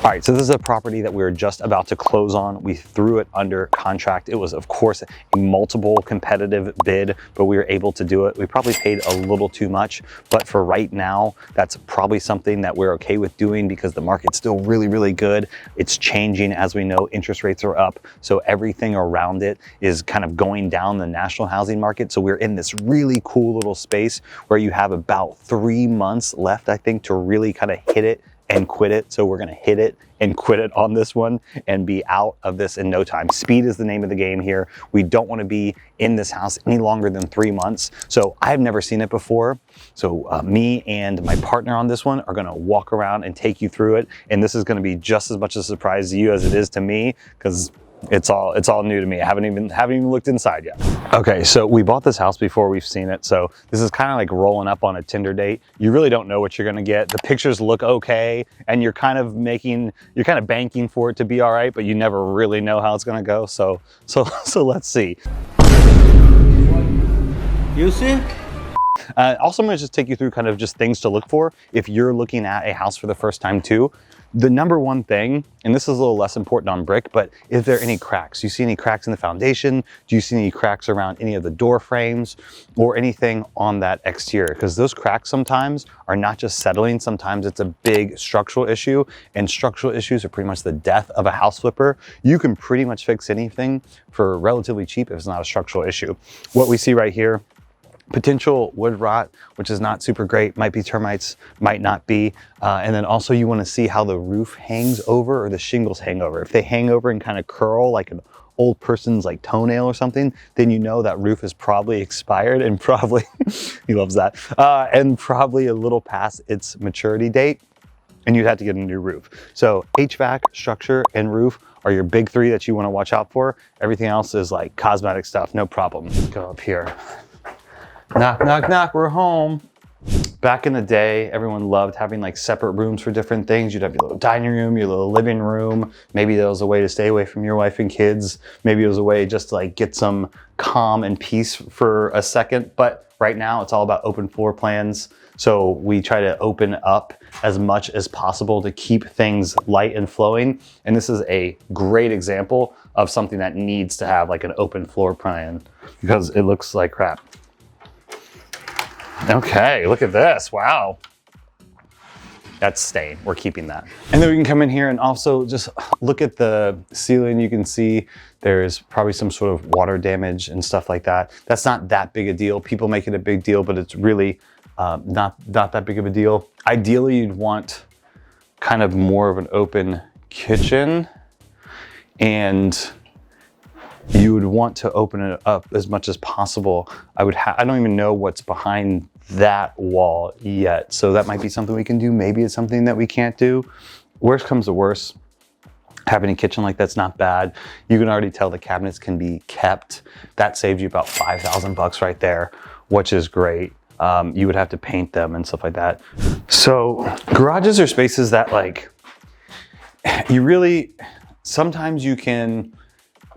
All right, so this is a property that we were just about to close on. We threw it under contract. It was, of course, a multiple competitive bid, but we were able to do it. We probably paid a little too much, but for right now, that's probably something that we're okay with doing because the market's still really, really good. It's changing. As we know, interest rates are up, so everything around it is kind of going down the national housing market. So we're in this really cool little space where you have about 3 months left, I think, to really kind of hit it and quit it. So we're gonna hit it and quit it on this one and be out of this in no time. Speed is the name of the game here. We don't wanna be in this house any longer than 3 months. So I've never seen it before. So me and my partner on this one are gonna walk around and take you through it. And this is gonna be just as much a surprise to you as it is to me, because it's all new to me. I haven't even looked inside yet. Okay, so we bought this house before we've seen it. So this is kind of like rolling up on a Tinder date. You really don't know what you're gonna get. The pictures look okay, and you're kind of banking for it to be all right, but you never really know how it's gonna go. So let's see. You see? Also, I'm gonna just take you through kind of just things to look for if you're looking at a house for the first time too. The number one thing, and this is a little less important on brick, but is there any cracks? Do you see any cracks in the foundation? Do you see any cracks around any of the door frames or anything on that exterior? Because those cracks sometimes are not just settling, sometimes it's a big structural issue, and structural issues are pretty much the death of a house flipper. You can pretty much fix anything for relatively cheap if it's not a structural issue. What we see right here, potential wood rot, which is not super great, might be termites, might not be. And then also you wanna see how the roof hangs over or the shingles hang over. If they hang over and kind of curl like an old person's like toenail or something, then you know that roof is probably expired and probably, he loves that, and probably a little past its maturity date, and you'd have to get a new roof. So HVAC, structure, and roof are your big three that you wanna watch out for. Everything else is like cosmetic stuff, no problem. Go up here. Knock, knock, knock, we're home. Back in the day, everyone loved having like separate rooms for different things. You'd have your little dining room, your little living room. Maybe that was a way to stay away from your wife and kids. Maybe it was a way just to like get some calm and peace for a second. But right now it's all about open floor plans. So we try to open up as much as possible to keep things light and flowing. And this is a great example of something that needs to have like an open floor plan because it looks like crap. Okay, look at this, wow. That's staying, we're keeping that. And then we can come in here and also just look at the ceiling. You can see there's probably some sort of water damage and stuff like that. That's not that big a deal. People make it a big deal, but it's really not that big of a deal. Ideally, you'd want kind of more of an open kitchen, and you would want to open it up as much as possible. I don't even know what's behind that wall yet. So that might be something we can do. Maybe it's something that we can't do. Worst comes to worst, having a kitchen like that's not bad. You can already tell the cabinets can be kept. That saved you about 5,000 bucks right there, which is great. You would have to paint them and stuff like that. So garages are spaces that like, sometimes you can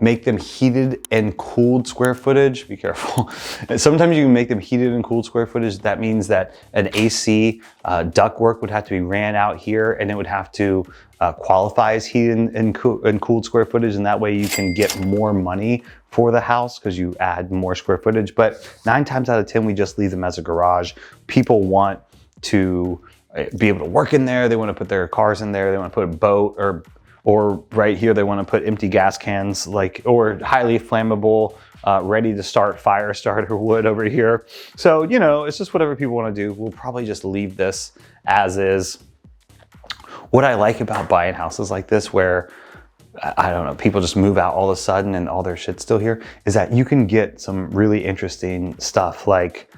make them heated and cooled square footage. Be careful. Sometimes you can make them heated and cooled square footage. That means that an AC ductwork would have to be ran out here, and it would have to qualify as heated and cooled square footage. And that way you can get more money for the house because you add more square footage. But 9 times out of 10, we just leave them as a garage. People want to be able to work in there. They want to put their cars in there. They want to put a boat, or right here, they want to put empty gas cans, or highly flammable, ready to start fire starter wood over here. So, you know, it's just whatever people want to do. We'll probably just leave this as is. What I like about buying houses like this, where, I don't know, people just move out all of a sudden and all their shit's still here, is that you can get some really interesting stuff. Like,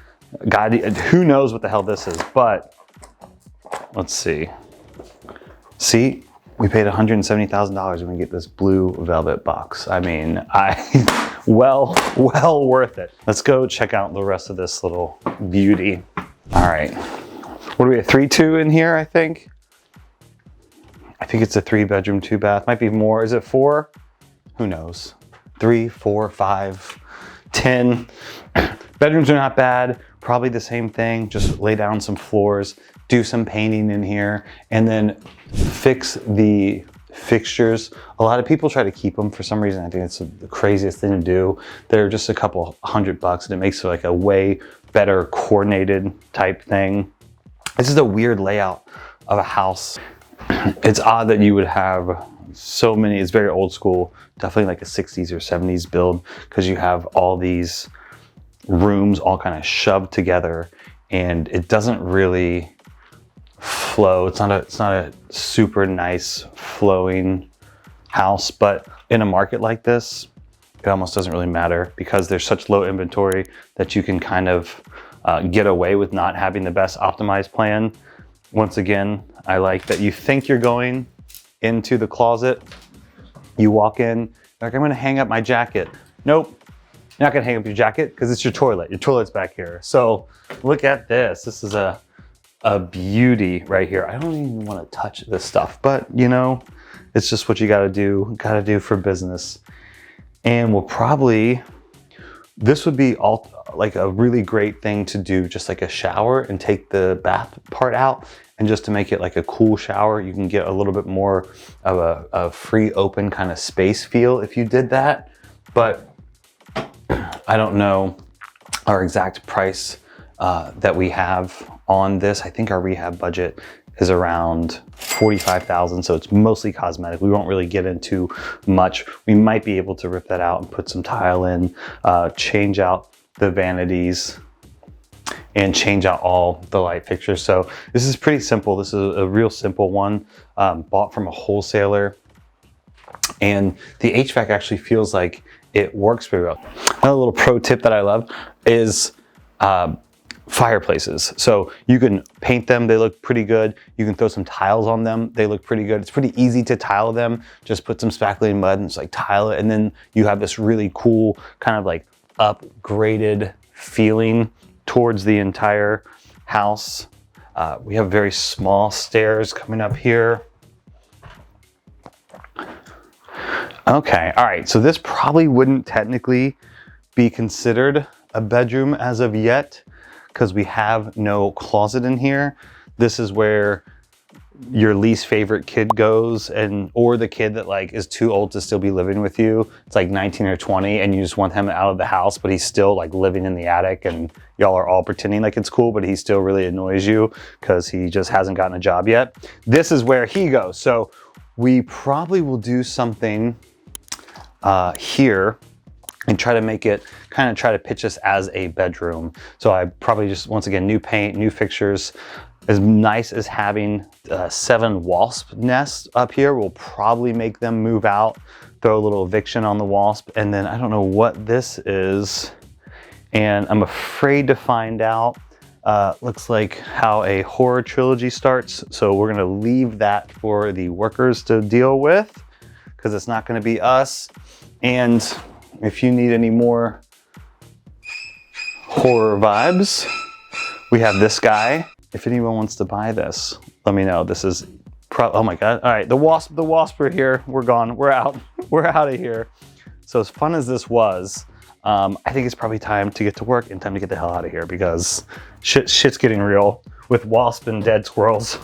God, who knows what the hell this is, but let's see. See? We paid $170,000 when we get this blue velvet box. I mean, well worth it. Let's go check out the rest of this little beauty. All right, what do we have, 3-2 in here, I think? I think it's a 3-bedroom, 2-bath, might be more. Is it 4? Who knows? 3, 4, 5, 10. Bedrooms are not bad. Probably the same thing, just lay down some floors, do some painting in here, and then fix the fixtures. A lot of people try to keep them for some reason. I think it's the craziest thing to do. They're just a couple $100 and it makes it like a way better coordinated type thing. This is a weird layout of a house. It's odd that you would have so many, it's very old school, definitely like a 60s or 70s build, because you have all these rooms all kind of shoved together and it doesn't really flow. It's not a super nice flowing house, but in a market like this, it almost doesn't really matter because there's such low inventory that you can kind of get away with not having the best optimized plan. Once again, I like that you think you're going into the closet, you walk in, like, I'm gonna hang up my jacket. Nope, you're not gonna hang up your jacket because it's your toilet. Your toilet's back here. So look at this. This is a beauty right here. I don't even want to touch this stuff, but you know, it's just what you gotta do for business. And we'll probably, this would be all like a really great thing to do, just like a shower and take the bath part out, and just to make it like a cool shower. You can get a little bit more of a free open kind of space feel if you did that. But I don't know our exact price that we have on this. I think our rehab budget is around $45,000, so it's mostly cosmetic. We won't really get into much. We might be able to rip that out and put some tile in, change out the vanities, and change out all the light fixtures. So this is pretty simple. This is a real simple one, bought from a wholesaler. And the HVAC actually feels like it works very well. Another little pro tip that I love is fireplaces. So you can paint them, they look pretty good. You can throw some tiles on them, they look pretty good. It's pretty easy to tile them. Just put some spackling mud and just like tile it, and then you have this really cool kind of like upgraded feeling towards the entire house. We have very small stairs coming up here. Okay, all right, so this probably wouldn't technically be considered a bedroom as of yet, because we have no closet in here. This is where your least favorite kid goes, or the kid that like is too old to still be living with you. It's like 19 or 20 and you just want him out of the house, but he's still like living in the attic, and y'all are all pretending like it's cool, but he still really annoys you because he just hasn't gotten a job yet. This is where he goes. So we probably will do something here and try to make it, kind of try to pitch this as a bedroom. So I probably just, once again, new paint, new fixtures. As nice as having 7 wasp nests up here, we'll probably make them move out, throw a little eviction on the wasp. And then I don't know what this is, and I'm afraid to find out. Looks like how a horror trilogy starts. So we're gonna leave that for the workers to deal with, because it's not gonna be us. And if you need any more horror vibes, we have this guy. If anyone wants to buy this, let me know. This is, oh my God. All right, the wasp are here. We're gone, we're out. We're out of here. So as fun as this was, I think it's probably time to get to work and time to get the hell out of here, because shit's getting real with wasp and dead squirrels.